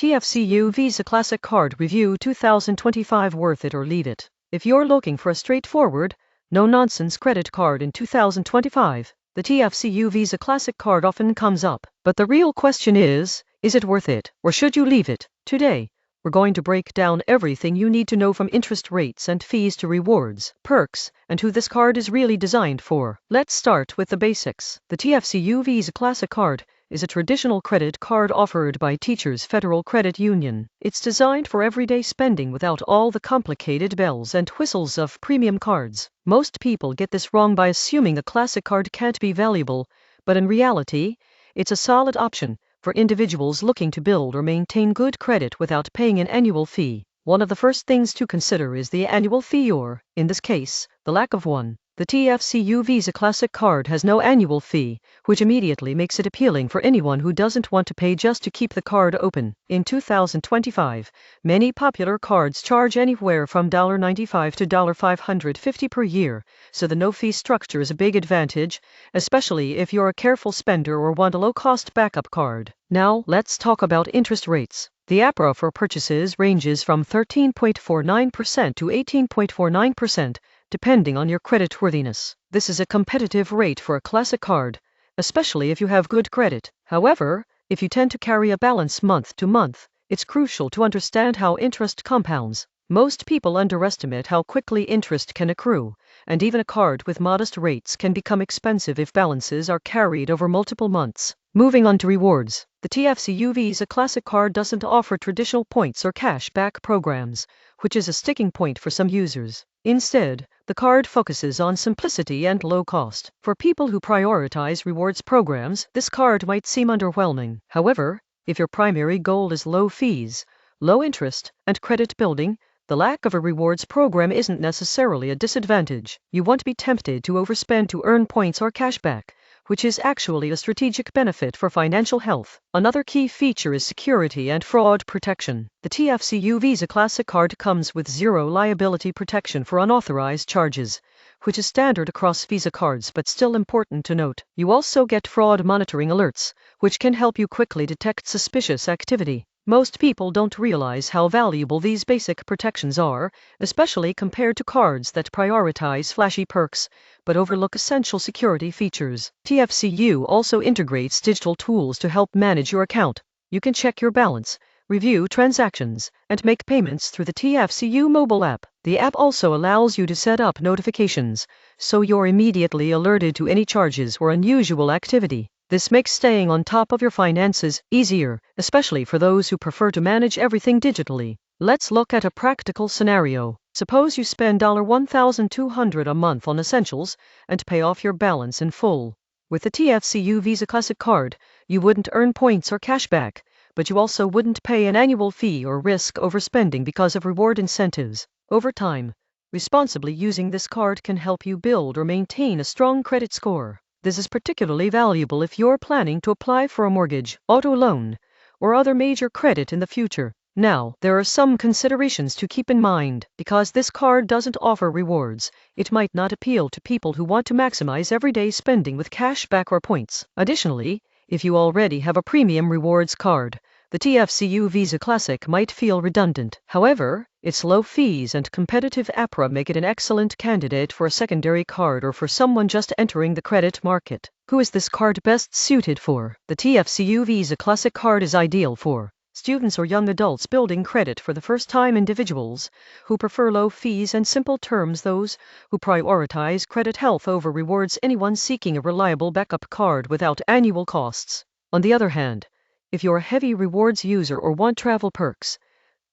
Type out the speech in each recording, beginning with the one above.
TFCU Visa Classic Card Review 2025. Worth it or leave it? If you're looking for a straightforward, no-nonsense credit card in 2025, the TFCU Visa Classic Card often comes up. But the real question is it worth it, or should you leave it? Today, we're going to break down everything you need to know, from interest rates and fees to rewards, perks, and who this card is really designed for. Let's start with the basics. The TFCU Visa Classic Card is a traditional credit card offered by Teachers Federal Credit Union. It's designed for everyday spending without all the complicated bells and whistles of premium cards. Most people get this wrong by assuming a classic card can't be valuable, but in reality, it's a solid option for individuals looking to build or maintain good credit without paying an annual fee. One of the first things to consider is the annual fee, or, in this case, the lack of one. The TFCU Visa Classic Card has no annual fee, which immediately makes it appealing for anyone who doesn't want to pay just to keep the card open. In 2025, many popular cards charge anywhere from $95 to $550 per year, so the no-fee structure is a big advantage, especially if you're a careful spender or want a low-cost backup card. Now, let's talk about interest rates. The APR for purchases ranges from 13.49% to 18.49%, depending on your creditworthiness. This is a competitive rate for a classic card, especially if you have good credit. However, if you tend to carry a balance month to month, it's crucial to understand how interest compounds. Most people underestimate how quickly interest can accrue, and even a card with modest rates can become expensive if balances are carried over multiple months. Moving on to rewards. The TFCU Visa Classic Card doesn't offer traditional points or cash back programs, which is a sticking point for some users. Instead, the card focuses on simplicity and low cost. For people who prioritize rewards programs, this card might seem underwhelming. However, if your primary goal is low fees, low interest, and credit building, the lack of a rewards program isn't necessarily a disadvantage. You won't be tempted to overspend to earn points or cashback, which is actually a strategic benefit for financial health. Another key feature is security and fraud protection. The TFCU Visa Classic Card comes with zero liability protection for unauthorized charges, which is standard across Visa cards but still important to note. You also get fraud monitoring alerts, which can help you quickly detect suspicious activity. Most people don't realize how valuable these basic protections are, especially compared to cards that prioritize flashy perks but overlook essential security features. TFCU also integrates digital tools to help manage your account. You can check your balance, review transactions, and make payments through the TFCU mobile app. The app also allows you to set up notifications, so you're immediately alerted to any charges or unusual activity. This makes staying on top of your finances easier, especially for those who prefer to manage everything digitally. Let's look at a practical scenario. Suppose you spend $1,200 a month on essentials and pay off your balance in full. With the TFCU Visa Classic Card, you wouldn't earn points or cashback, but you also wouldn't pay an annual fee or risk overspending because of reward incentives. Over time, responsibly using this card can help you build or maintain a strong credit score. This is particularly valuable if you're planning to apply for a mortgage, auto loan, or other major credit in the future. Now, there are some considerations to keep in mind. Because this card doesn't offer rewards, it might not appeal to people who want to maximize everyday spending with cashback or points. Additionally, if you already have a premium rewards card, the TFCU Visa Classic might feel redundant. However, its low fees and competitive APR make it an excellent candidate for a secondary card or for someone just entering the credit market. Who is this card best suited for? The TFCU Visa Classic Card is ideal for students or young adults building credit for the first time, individuals who prefer low fees and simple terms, those who prioritize credit health over rewards, anyone seeking a reliable backup card without annual costs. On the other hand, if you're a heavy rewards user or want travel perks,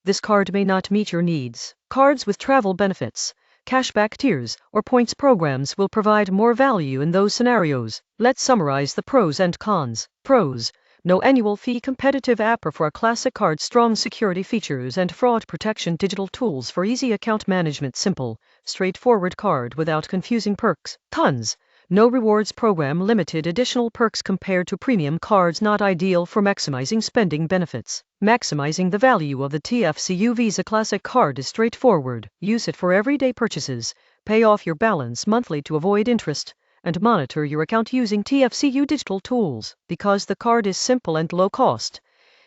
this card may not meet your needs. Cards with travel benefits, cashback tiers, or points programs will provide more value in those scenarios. Let's summarize the pros and cons. Pros: no annual fee, competitive APR for a classic card, strong security features and fraud protection, digital tools for easy account management, simple, straightforward card without confusing perks. Cons: no rewards program, limited additional perks compared to premium cards, not ideal for maximizing spending benefits. Maximizing the value of the TFCU Visa Classic Card is straightforward. Use it for everyday purchases, pay off your balance monthly to avoid interest, and monitor your account using TFCU digital tools. Because the card is simple and low cost,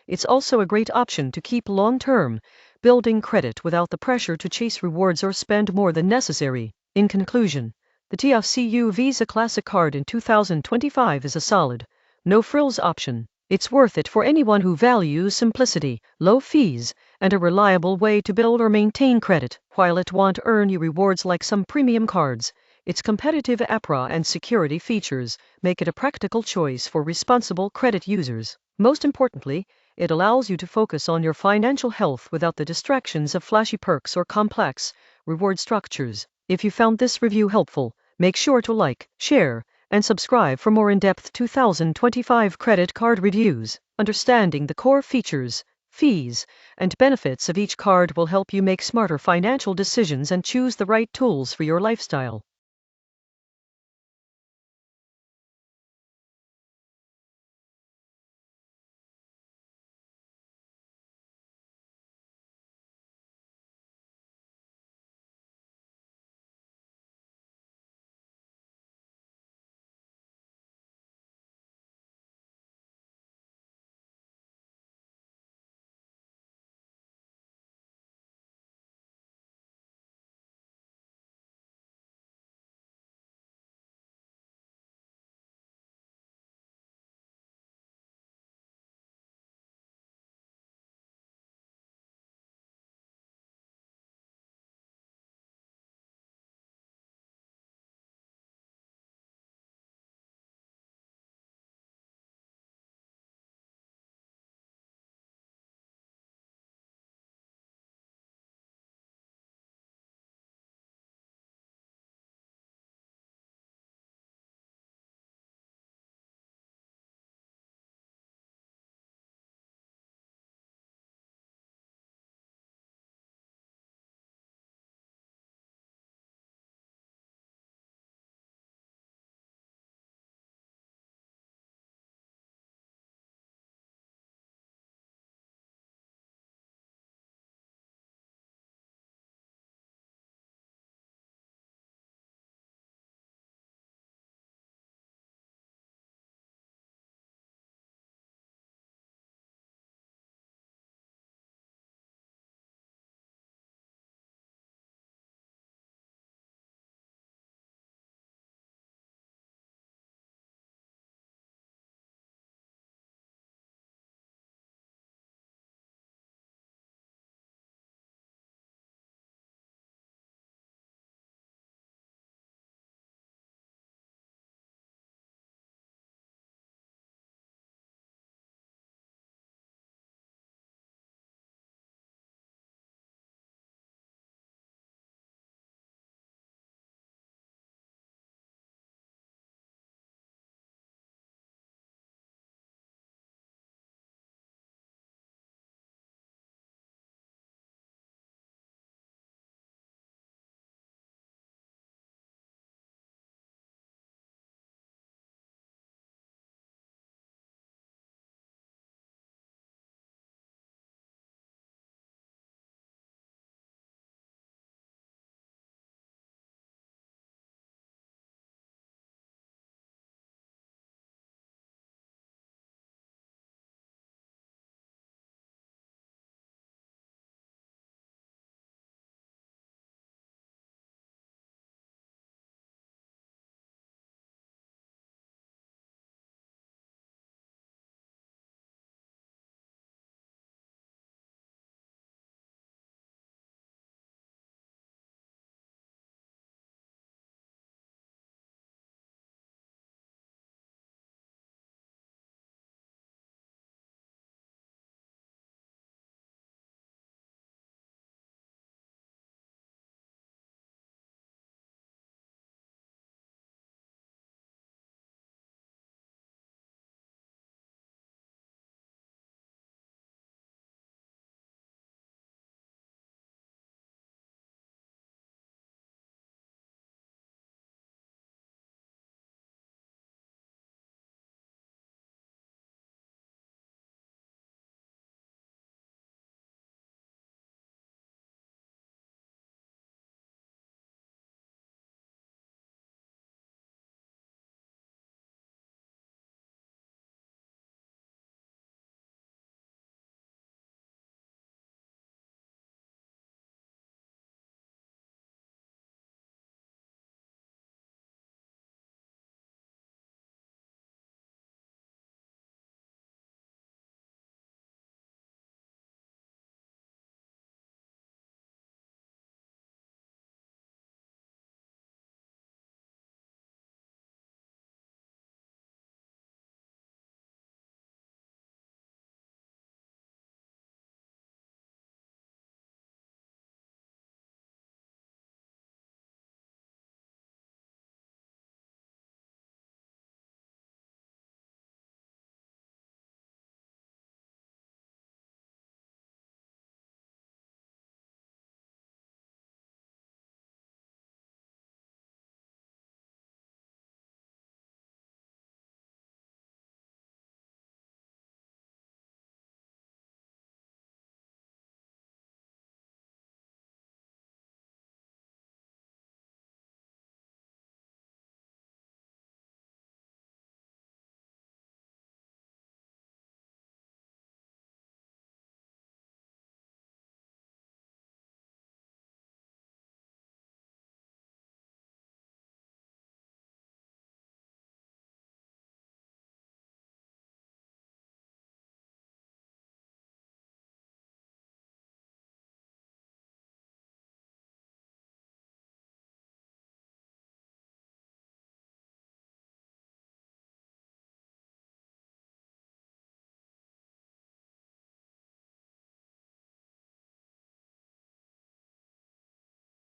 It's also a great option to keep long-term, building credit without the pressure to chase rewards or spend more than necessary. In conclusion, the TFCU Visa Classic Card in 2025 is a solid, no-frills option. It's worth it for anyone who values simplicity, low fees, and a reliable way to build or maintain credit. While it won't earn you rewards like some premium cards, its competitive APRA and security features make it a practical choice for responsible credit users. Most importantly, it allows you to focus on your financial health without the distractions of flashy perks or complex reward structures. If you found this review helpful, make sure to like, share, and subscribe for more in-depth 2025 credit card reviews. Understanding the core features, fees, and benefits of each card will help you make smarter financial decisions and choose the right tools for your lifestyle.